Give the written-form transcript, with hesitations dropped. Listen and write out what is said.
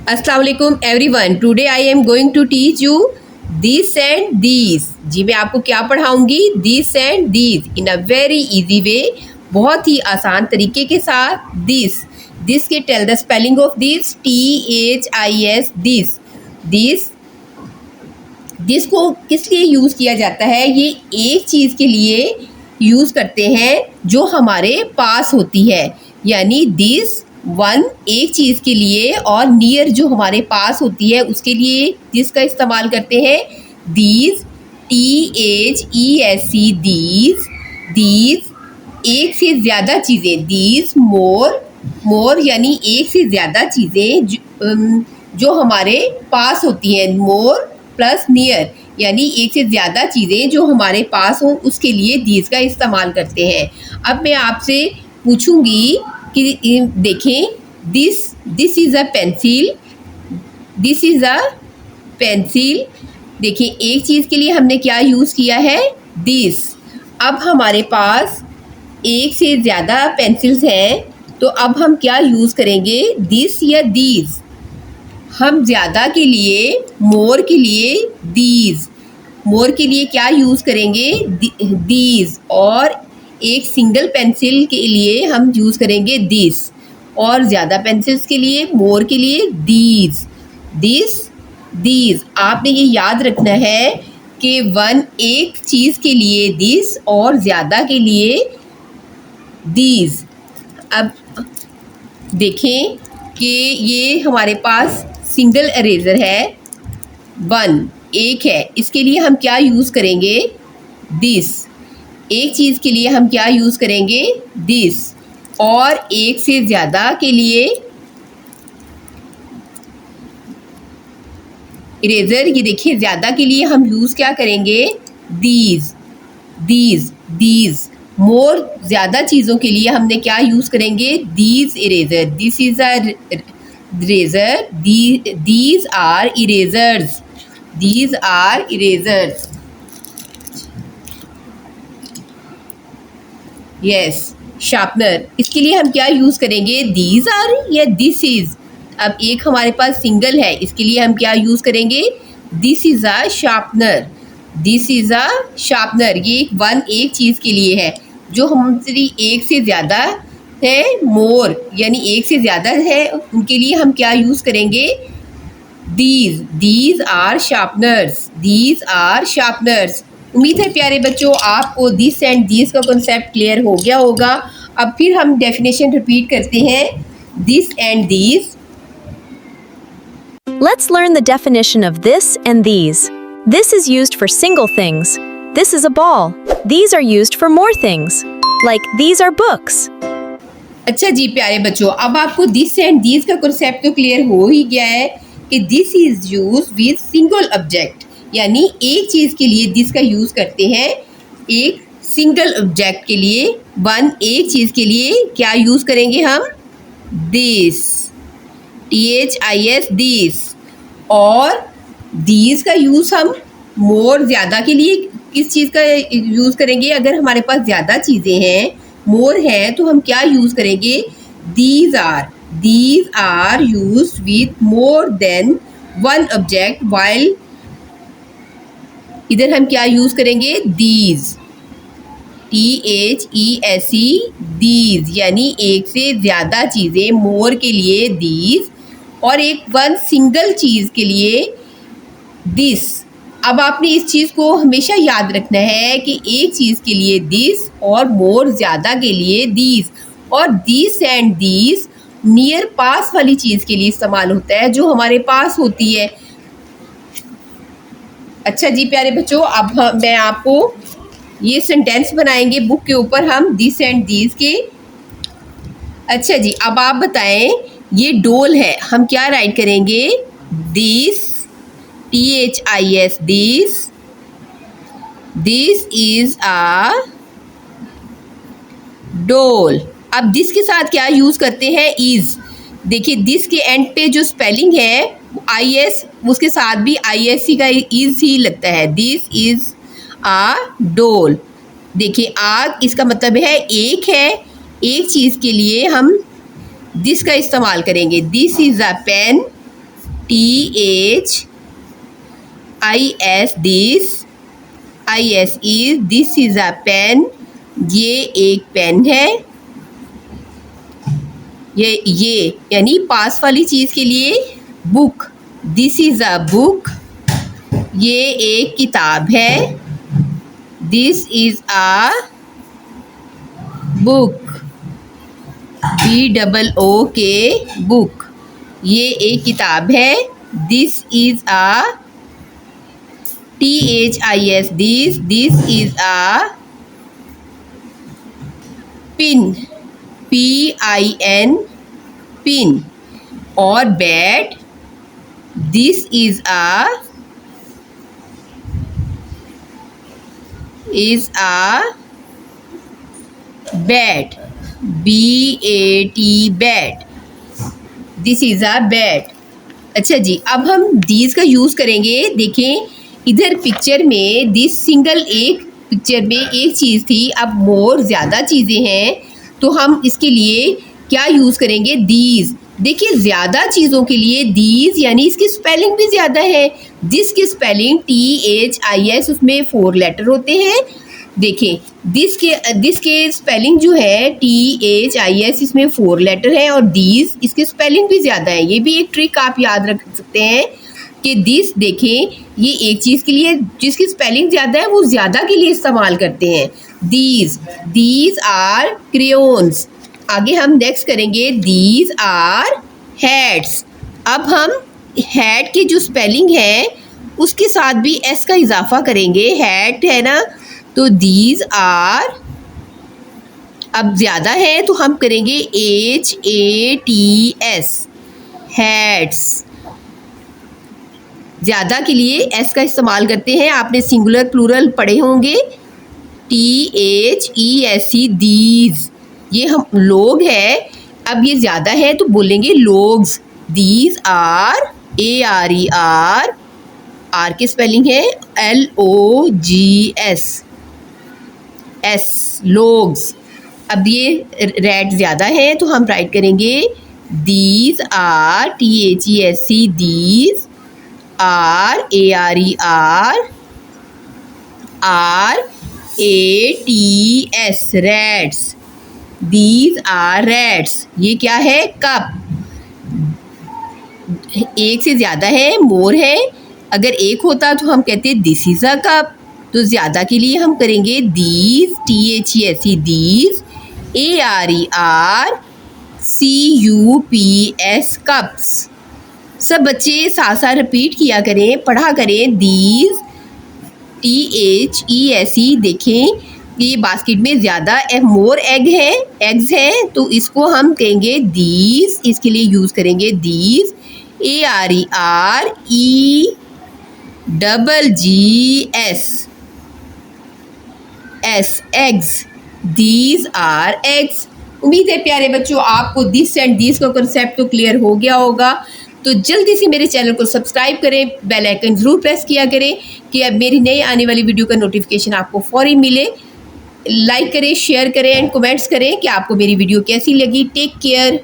अस्सलाम वालेकुम everyone. Today I am going to teach you this and these. जी मैं आपको क्या पढ़ाऊंगी? This and these in a very easy way, बहुत ही आसान तरीके के साथ। दिस के tell the spelling of this, THIS, this. This को किस लिए यूज़ किया जाता है? ये एक चीज़ के लिए यूज़ करते हैं जो हमारे पास होती है, यानी दिस वन एक चीज़ के लिए और नियर जो हमारे पास होती है उसके लिए दिस का इस्तेमाल करते हैं। दीज, THESE, दीज एक से ज़्यादा चीज़ें। दीज मोर यानी एक से ज़्यादा चीज़ें जो हमारे पास होती हैं। मोर प्लस नियर यानी एक से ज़्यादा चीज़ें जो हमारे पास हों उसके लिए दीज का इस्तेमाल करते हैं। अब मैं आपसे पूछूंगी कि देखें, this is a pencil, this is a pencil. देखिए एक चीज़ के लिए हमने क्या यूज़ किया है? दिस। अब हमारे पास एक से ज़्यादा पेंसिल्स हैं तो अब हम क्या यूज़ करेंगे? दिस या दीज। हम ज़्यादा के लिए, मोर के लिए दीज, मोर के लिए क्या यूज़ करेंगे? दीज। और एक सिंगल पेंसिल के लिए हम यूज़ करेंगे दिस, और ज़्यादा पेंसिल्स के लिए, मोर के लिए दीज, दीज। आपने ये याद रखना है कि वन एक चीज़ के लिए दिस और ज़्यादा के लिए दीज। अब देखें कि ये हमारे पास सिंगल इरेज़र है, वन एक है, इसके लिए हम क्या यूज़ करेंगे? दिस। एक चीज़ के लिए हम क्या यूज़ करेंगे? दिस। और एक से ज़्यादा के लिए इरेज़र, ये देखिए ज़्यादा के लिए हम यूज़ क्या करेंगे? दीज। मोर ज़्यादा चीज़ों के लिए हमने क्या यूज़ करेंगे? These eraser. This is a eraser, these are erasers, these are erasers. Yes, sharpener, इसके लिए हम क्या यूज़ करेंगे? दीज आर या दिस इज़। अब एक हमारे पास सिंगल है, इसके लिए हम क्या यूज़ करेंगे? This is a sharpener, this is a sharpener. ये वन एक चीज़ के लिए है। जो हमारी एक से ज़्यादा है, मोर यानी एक से ज़्यादा है, उनके लिए हम क्या यूज़ करेंगे? These are sharpeners, these are sharpeners. उम्मीद है प्यारे बच्चों आपको दिस एंड दीज का कॉन्सेप्ट क्लियर हो गया होगा। अब फिर हम डेफिनेशन रिपीट करते हैं, this and these. Let's learn the definition of this and these. This is used for single things. This is a ball. These are used for more things. Like these are books. अच्छा जी प्यारे बच्चों, अब आपको this and these का concept तो clear हो ही गया है कि this is use with single object, यानी एक चीज़ के लिए दिस का यूज़ करते हैं। एक सिंगल ऑब्जेक्ट के लिए, वन एक चीज़ के लिए क्या यूज़ करेंगे हम? This, THIS, this. और दीज का यूज़ हम मोर ज़्यादा के लिए किस चीज़ का यूज़ करेंगे? अगर हमारे पास ज़्यादा चीज़ें हैं, मोर है, तो हम क्या यूज़ करेंगे? These are use with more than one object, while इधर हम क्या यूज़ करेंगे? दीज, THESE, दीज, यानी एक से ज़्यादा चीज़ें, मोर के लिए दीज और एक वन सिंगल चीज़ के लिए दिस। अब आपने इस चीज़ को हमेशा याद रखना है कि एक चीज़ के लिए दिस और मोर ज़्यादा के लिए दीज। और दिस एंड दीज नियर पास वाली चीज़ के लिए इस्तेमाल होता है जो हमारे पास होती है। अच्छा जी प्यारे बच्चों, अब मैं आपको ये सेंटेंस बनाएंगे बुक के ऊपर हम दिस एंड दीज के। अच्छा जी, अब आप बताएं, ये डोल है, हम क्या राइट करेंगे? दिस, THIS, दिस इज अ डोल। अब दिस के साथ क्या यूज़ करते हैं? इज। देखिए दिस के एंड पे जो स्पेलिंग है IS, उसके साथ भी ISC का इज ही लगता है। दिस इज अ डोल। देखिए इसका मतलब है एक है, एक चीज़ के लिए हम दिस का इस्तेमाल करेंगे। This is a pen, THIS, ISE, this is a pen, ये एक पेन है। ये यानी पास वाली चीज के लिए book, this is a book, ये एक किताब है, this is a book, BOOK, book, ये एक किताब है, this is a THIS, this is a pin, PIN, pin. और bat, this is a bat, BAT, bat, this is a bat. अच्छा जी, अब हम दीज का यूज़ करेंगे। देखें इधर पिक्चर में दिस सिंगल, एक पिक्चर में एक चीज़ थी, अब मोर ज़्यादा चीज़ें हैं तो हम इसके लिए क्या यूज़ करेंगे, दीज। देखिए ज़्यादा चीज़ों के लिए दीज यानी इसकी स्पेलिंग भी ज़्यादा है। दिस की स्पेलिंग THIS, उसमें 4 लेटर होते हैं। देखें दिस के स्पेलिंग जो है THIS, इसमें 4 लेटर है, और दीज इसकी स्पेलिंग भी ज़्यादा है। ये भी एक ट्रिक आप याद रख सकते हैं कि दिस, देखें ये एक चीज़ के लिए जिसकी स्पेलिंग ज़्यादा है वो ज़्यादा के लिए इस्तेमाल करते हैं। These are crayons. आगे हम नेक्स्ट करेंगे दीज आर हैट्स। अब हम हैट की जो स्पेलिंग है उसके साथ भी एस का इजाफा करेंगे। हैट है ना, तो दीज आर, अब ज़्यादा है तो हम करेंगे HATS, हैट्स। ज़्यादा के लिए एस का इस्तेमाल करते हैं। आपने सिंगुलर प्लूरल पढ़े होंगे, THESE, दीज। ये हम लोग है, अब ये ज़्यादा है तो बोलेंगे logs. These are, ARER, are की स्पेलिंग है LOGS, लोग्स। अब ये रेड ज़्यादा है तो हम राइट करेंगे these are, THESE, these, RARER, RATS, rats. These are rats. ये क्या है, कप। एक से ज़्यादा है, मोर है। अगर एक होता तो हम कहते दिस इज़ अ कप, तो ज़्यादा के लिए हम करेंगे these, THESE, these, CUPS, cups. सब बच्चे साथ साथ रिपीट किया करें, पढ़ा करें। These, THESE। देखें ये बास्केट में ज़्यादा मोर एग्स हैं तो इसको हम कहेंगे दीज, इसके लिए यूज़ करेंगे these, AREREGGS, eggs. These are eggs. उम्मीद है प्यारे बच्चों आपको दिस एंड दीज का कॉन्सेप्ट तो क्लियर हो गया होगा। तो जल्दी से मेरे चैनल को सब्सक्राइब करें, बेल आइकन ज़रूर प्रेस किया करें कि अब मेरी नई आने वाली वीडियो का नोटिफिकेशन आपको फौरी मिले। लाइक करें, शेयर करें एंड कमेंट्स करें कि आपको मेरी वीडियो कैसी लगी। Take care.